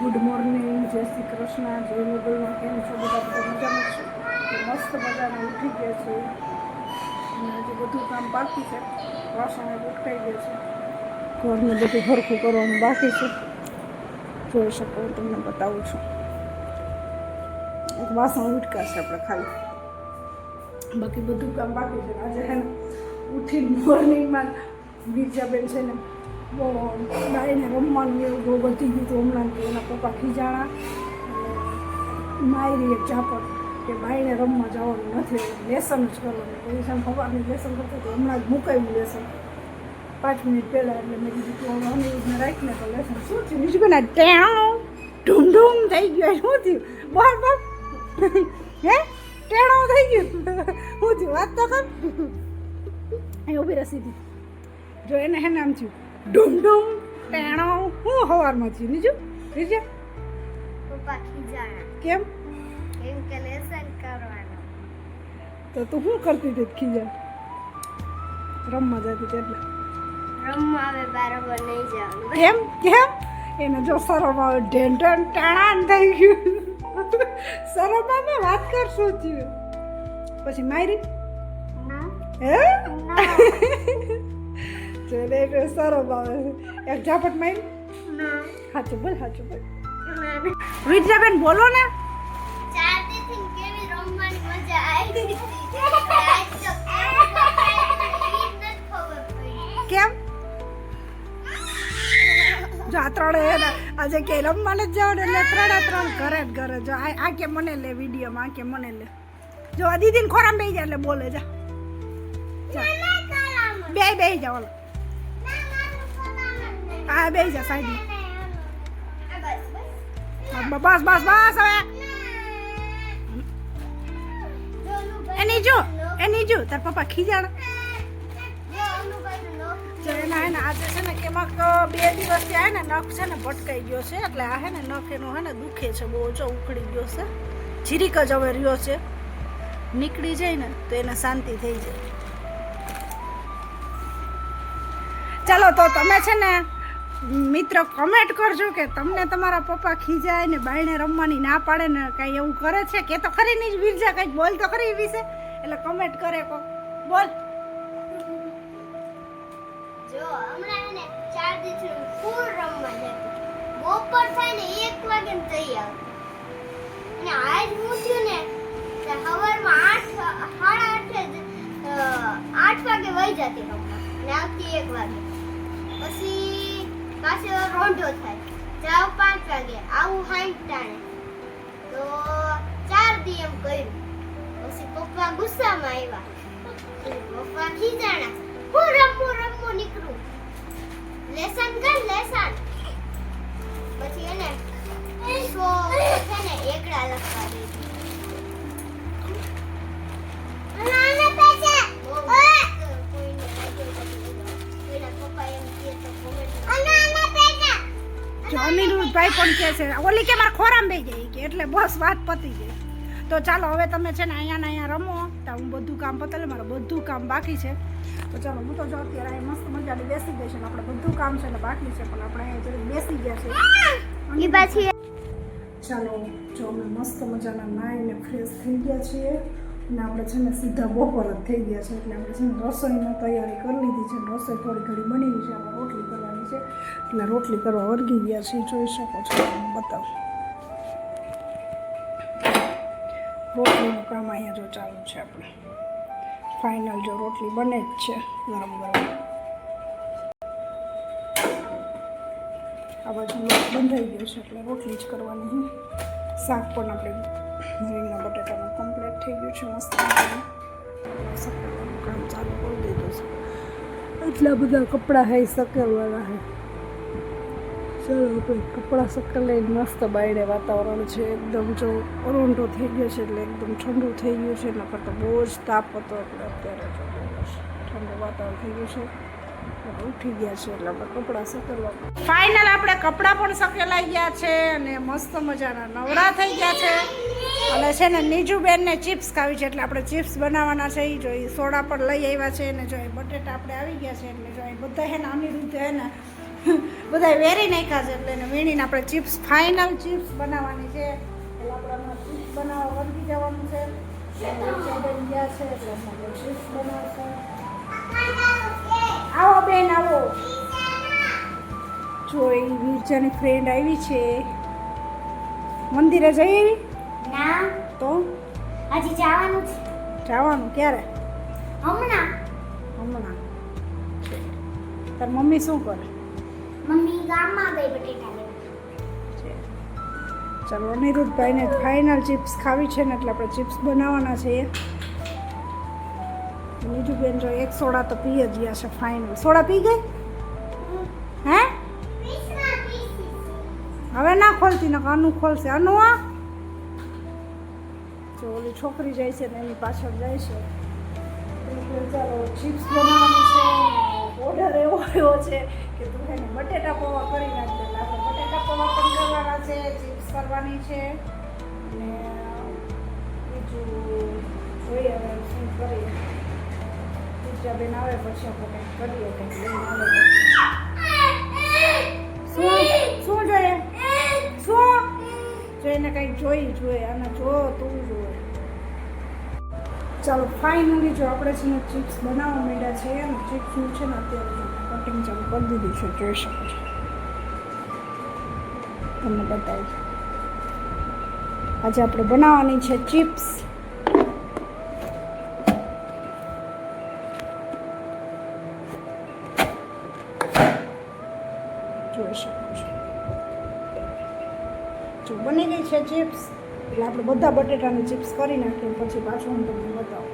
Good morning, જય શ્રી કૃષ્ણ, જય મોગલમાં. કેમ છો બધા? મજામાં છો? મસ્ત મજાના ઉઠી ગયા છે અને હજી બધું કામ બાકી છે. વાસણ ઉઠાઈ ગયા છે, ઘરને બધું સરખું કરવાનું બાકી છે. જોઈ શકો, હું તમને બતાવું છું. એક વાસણ ઉટકાશે આપણે ખાલી, બાકી બધું કામ બાકી છે. આજે છે ને ઉઠીને મોર્નિંગમાં ગીરજાબેન છે ને બહુ ગાયને રમવાનું એવું બહુ વધી ગયું હતું હમણાં. કે એના પપ્પા ખીજાણા અને માયરી એક ઝાપટ કે બાઈને રમવા જવાનું નથી, લેસન જ કરવાનું. પછી છે સવારની લેસન કરતો તો હમણાં જ મુકાયું લેસન 5 મિનિટ પહેલાં. એટલે મેં કીધું તું હવે અનિરુદ્ધને રાખીને તો લેસન શું થયું બીજું કે ના ટેણો ઢૂમઢૂમ થઈ ગયો. શું થયું? બોલ બોલ. હે ટેણો થઈ ગયું? શું થયું? વાત તો કર. એ ઊભી રહી સીધી. જો એને હે નામ થયું ઢૂમઢૂમ ટેણો. હું સવારમાં થયું બીજું બીજું પપ્પા ખીજાણા. કેમ? કેમ કે લેસન કરવાનું. તો તું શું કરતી હતી ખીજા? રમવા જતી હતી એટલે રમવા આવે બરાબર નહીં જવાનું. કેમ કેમ? એને જો શરમ આવે, ઢેન ઢેન ટાણાન થઈ ગયું. શરમ આવે, વાત કર શું થયું? પછી મારી હે ચલે શરમ આવે. એક ઝાપટ મારી. સાચું બોલ, સાચું બોલ. વિદ્યાબેન બોલો ને. 4 દિવસથી કેવી રમવાની મજા આવી હતી. આજ તો ખબર પડી. કેમ? જો આ ત્રણે આજે કે રમવાને જ જાવ ને એટલે ત્રણ ઘરે જ ઘરે. જો આ કે મને લે વિડીયોમાં, આ કે મને લે. જો આ દીદીને ખોરામ બેસી જાય એટલે બોલે. જા બે જાઓ. હા બે જા સાઈડ. બસ બસ બસ હવે એની જો તાર પપ્પા ખીજાણ. એના હે ને આજે છે ને કેમાં 2 દિવસથી આ ને નખ છે ને ભટકાઈ ગયો છે. એટલે આ હે ને નખ એનો હે ને દુખે છે બહુ. જો ઉખડી ગયો છે, જીરીક જ હવે રહ્યો છે. નીકળી જાય ને તો એને શાંતિ થઈ જાય. ચાલો તો તમે છે ને મિત્રો કમેન્ટ કરજો કે તમને તમારા પપ્પા ખીજાય ને બાયણે રમવાની ના પાડે ને કાંઈ એવું કરે છે કે તો ખરી નહીં. વિરજા કંઈક બોલ તો ખરી વિશે, એટલે કમેન્ટ કરે કો બોલ. જો હમણાં ને 4 દિવસથી ફૂલ રમવા જતી. બપોર થાય ને 1 વાગે ને તઈ આવે. અને આજ હું થયું ને સવારમાં 8 વાગે વહી જતી રમવા ને આવતી 1 વાગે. પછી પાછો રોંઢો થાય, જાવ 5 વાગે, આવું 60 ટાણે. તો 4 દી એમ કર્યું. પછી પપ્પા ગુસ્સામાં આવ્યા. પપ્પા ખીજાણા. હું રમવું નીકળું. લેસન કર લેસન. પછી એને સો છે ને એકડા લખવા દે. અનિરુદ્ધભાઈ પણ કહે છે ઓલી કે મારે ખોરામ બેસી જાય કે, એટલે બસ વાત પતી ગઈ. તો ચાલો હવે તમે છે ને અહીંયા રમો. તો હું બધું કામ પતાવી, મારે બધું કામ બાકી છે. તો ચાલો હું તો જો અત્યારે અહીં મસ્ત મજાની બેસી ગઈ છે ને આપણે બધું કામ છે ને બાકી છે, પણ આપણે અહીંયા જરી બેસી ગયા છે. ચાલો જો અમે મસ્ત મજાના નાહીને ફ્રેશ થઈ ગયા છીએ અને આપણે છે ને સીધા બપોર જ થઈ ગયા છે. એટલે આપણે છે ને રસોઈની તૈયારી કરી લીધી છે. રસોઈ થોડી ઘડી બની ગઈ છે, આપણે રોટલી કરવાની છે. એટલે રોટલી કરવા વર્ગી ગયા છીએ. જોઈ શકો છો, બતાવો. રોટલીનું કામ અહીંયા જો ચાલુ છે. આપણે ફાઇનલ જો રોટલી બને જ છે ગરમ ગરમ. આ બાજુ લોટ બંધાઈ ગયો છે એટલે રોટલી જ કરવાની છે. શાક પણ આપણે રીંગણા બટાટાનું કમ્પ્લીટ થઈ ગયું છે. મસ્ત સકરવાનું કામ ચાલુ કરી દીધું છે. એટલા બધા કપડાં છે સકરવાના છે. ચાલો આપણે કપડાં સકર લઈને મસ્ત બાયણે વાતાવરણ છે એકદમ. જો રોંઢો થઈ ગયો છે એટલે એકદમ ઠંડુ થઈ ગયું છે. નકર તો બહુ જ તાપ હતો એટલે અત્યારે જો ઠંડુ વાતાવરણ થઈ ગયું છે. ઉઠી ગયા છે એટલે આપણે કપડાં સકરવા. ફાઇનલ આપણે કપડાં પણ સકેલાઈ ગયા છે અને મસ્ત મજાના નવરા થઈ ગયા છે. અને છે ને નીજુબેનને ચિપ્સ ખાવી છે એટલે આપણે ચિપ્સ બનાવવાના છે. એ જો સોડા પણ લઈ આવ્યા છે અને જો બટેટા આપણે આવી ગયા છે એટલે જો બધા હે ને અનિરુદ્ધ હે ને બધા વેરી નાખ્યા છે એટલે એને વીણીને આપણે ચિપ્સ ફાઇનલ ચિપ્સ બનાવવાની છે. એટલે આપણે હમણાં ચિપ્સ બનાવવા વળગી જવાનું છે. બેન ગયા છે એટલે આપણે ચિપ્સ બનાવશું. આવો બેન આવો. જો એ વીરજાની ફ્રેન્ડ આવી છે. મંદિરે જઈ આવી ના તો હજી જવાનું છે. જવાનું ક્યારે? હમણાં હમણાં. તાર મમ્મી શું કરે? મમ્મી ગામમાં ગઈ બટેટા લેવા. ચાલો અનિરુદ્ધભાઈને ફાઇનલ ચિપ્સ ખાવી છે ને એટલે આપણે ચિપ્સ બનાવવાના છે. બીજું બેન જો એક સોડા તો પી જ ગયા છે ફાઇનલ. સોડા પી ગઈ? હે હવે ના ખોલતી ને અનુ ખોલશે. અનુ આ જો ઓલી છોકરી જાય છે ને એની પાછળ જાય છે. એટલે ચાલો ચિપ્સ બનાવવાની છે. ઓર્ડર એવો આવ્યો છે કે તું એને બટેટા પૌવા કરી નાખજે. એટલે આપણે બટેટા પૌવા પણ કરવાના છે, ચિપ્સ કરવાની છે અને બીજું જોઈએ હવે શું કરીએ. બીજા બેન આવે પછી આપણે કંઈક કરીએ, કંઈક લઈને આવે શું શું જોઈએ? શું જોઈને કંઈક જોઈએ અને જો તું જોઈએ. ચાલો ફાઇનલી જો આપણે છે ને ચિપ્સ બનાવવા માંડ્યા છે અને ચિપ્સનું છે ને અત્યારે કટિંગ ચાલુ કરી દીધું છે. જોઈ શકો છો. તમને બતાવું છું. આજે આપણે બનાવવાની છે ચિપ્સ. જોઈ શકો છો. જો બની ગઈ છે ચિપ્સ એટલે આપણે બધા બટેટાની ચિપ્સ કરી નાખીએ પછી પાછું હું તમને બતાવું.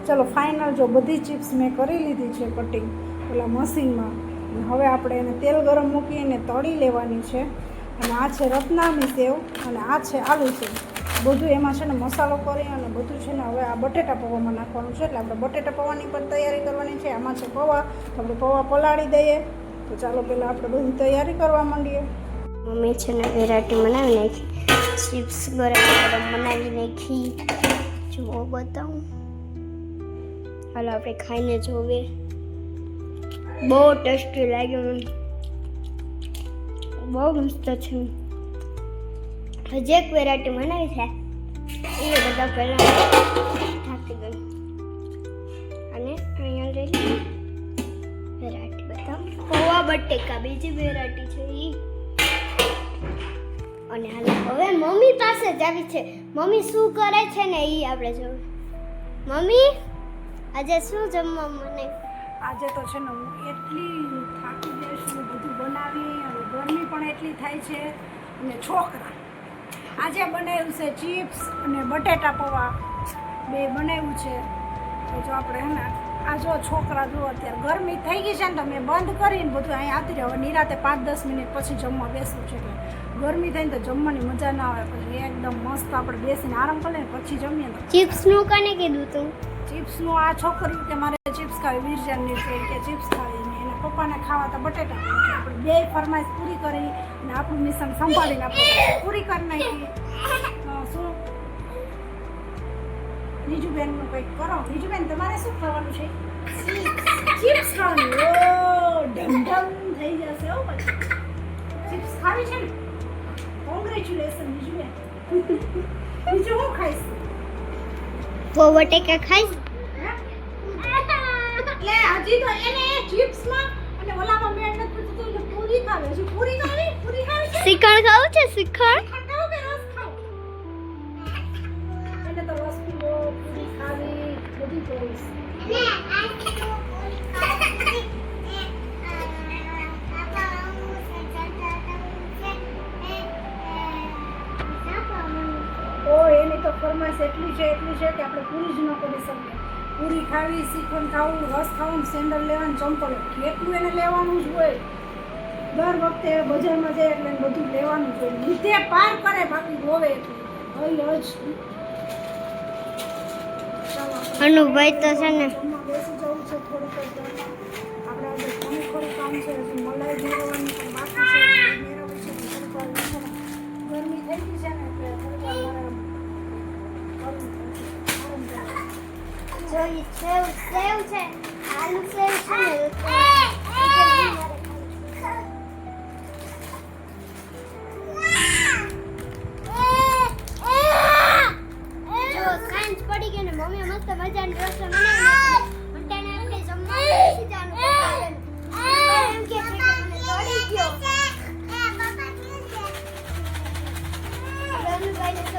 ચાલો ફાઇનલ જો બધી ચિપ્સ મેં કરી લીધી છે કટિંગ પેલા મશીનમાં. હવે આપણે એને તેલ ગરમ મૂકીને તળી લેવાની છે. અને આ છે રત્નાની સેવ અને આ છે આલુ સેવ. બધું એમાં છે ને મસાલો કરી અને બધું છે ને હવે આ બટેટા પૌવામાં નાખવાનું છે. એટલે આપણે બટેટા પૌવાની પણ તૈયારી કરવાની છે. આમાં છે પૌવા, તો આપણે પૌવા પલાળી દઈએ. તો ચાલો પહેલાં આપણે બધી તૈયારી કરવા માંડીએ. મમ્મી છે ને વેરાયટી બનાવી નાખી. ચિપ્સ ગરમ ગરમ બનાવી નાખી. જુઓ બતાવું. હાલો આપણે ખાઈને જોવે. બહુ ટેસ્ટી લાગ્યું મને. બહુ મસ્ત છે. હજી એક વેરાયટી બનાવી છે એ બધા પહેલાં થાકી ગઈ. અને અહીંયા લઈ વેરાયટી બતાવું. પૌવા બટેકા બીજી વેરાયટી છે એ. અને હાલ હવે મમ્મી પાસે જ આવી છે. મમ્મી શું કરે છે ને એ આપણે જોયું. મમ્મી આજે શું જમવા મને? આજે તો છે ને હું એટલી થાકી ગઈ છું બધું બનાવી અને ગરમી પણ એટલી થાય છે. અને છોકરા આજે બનાવ્યું છે ચિપ્સ અને બટેટા પૌવા બે બનાવ્યું છે. તો જો આપણે હે ને આ જો છોકરા જો અત્યારે ગરમી થઈ ગઈ છે ને તો મેં બંધ કરીને બધું અહીંયા આવતી રહે. હવે નિરાતે 5-10 મિનિટ પછી જમવા બેસવું છે. એટલે ગરમી થઈને તો જમવાની મજા ના આવે. પછી એકદમ મસ્ત આપણે બેસીને આરામ કરીએ ને પછી જમીએ. ચિપ્સનું કને કીધું તું? ચિપ્સનું આ છોકરી કે મારે ચિપ્સ ખાવી, વીરજાની છે કે ચિપ્સ ખાવી ને એના પપ્પાને ખાવા તો બટેટા. આપણે બે ફરમાઈશ પૂરી કરી અને આપણું મિશન સંભાળીને આપણે પૂરી કરી નાખી. શું બીજું બેનનું કંઈક કરો. બીજું બેન તમારે શું ખાવાનું છે? ચિપ્સ ખાવાની. ઓ ઢમઢમ થઈ જશે હો પછી. ચિપ્સ ખાવી છે ને? કોંગ્રેચ્યુલેશન બીજું બેન. બીજું હું ખાઈશ? બટેકા ખાઈશ. એટલે હજી તો એને ચિપ્સમાં અને ઓલામાં મેળ નથી પડતું તો એટલે પૂરી ખાવે છે. પૂરી ખાવી છે. શ્રીખંડ ખાવું છે? શ્રીખંડ ખાવ કે રસ ખાવ? એને તો રસ પીવો, પૂરી ખાવી, બધું કરીશ. ઓ એની તો ફરમાઈશ એટલી છે કે આપણે પૂરી જ ન કરી શકીએ. પૂરી ખાવી, શ્રીખંડ ખાવું, રસ ખાવું, સેન્ડલ લેવાનું, ચંપલ કેટલું એને લેવાનું જ હોય. દર વખતે બજારમાં જાય એટલે એને બધું લેવાનું જ હોય. લીધે પાર કરે બાકી રોવે એટલું. હઈ જ અનુભાઈ તો છે ને જમવા બેસી જવું છે. થોડુંક આપણે આજે થોડું કામ છે. હજી મલાઈ મેળવવાની પણ બાકી છે. મેળવવી છે થોડીક વાર ગરમી થઈ ગઈ છે ને એટલે થોડીક વાર મારે કરવું પડશે. આરામ કરવો. જોઈ સેવ છે. આલુ સેવ છે ને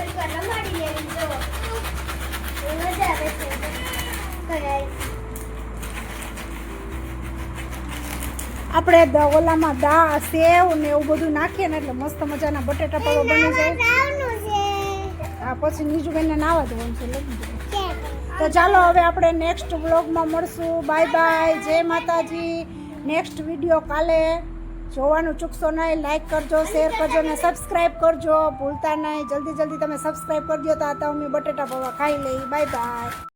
થોડીક વાર રમાડી લેવી જો એ મજા આવે છે તો guys, આપણે ઓલામાં સેવ ને એવું બધું નાખીએ ને એટલે મસ્ત મજાના બટેટા પૌવા બની જાય. નાવનું છે આ પછી નીજુબેનને નાવા દેવાનું છે લઈ દીધું. તો ચાલો હવે આપણે નેક્સ્ટ વ્લોગમાં મળશું. બાય બાય, જય માતાજી. નેક્સ્ટ વિડીયો કાલે જોવાનું ચૂકશો નહીં. લાઈક કરજો, શેર કરજો ને સબસ્ક્રાઈબ કરજો ભૂલતા નહીં. જલ્દી તમે સબસ્ક્રાઈબ કરજો તો આ તો અમે બટેટા પૌવા ખાઈ લઈ. Bye bye.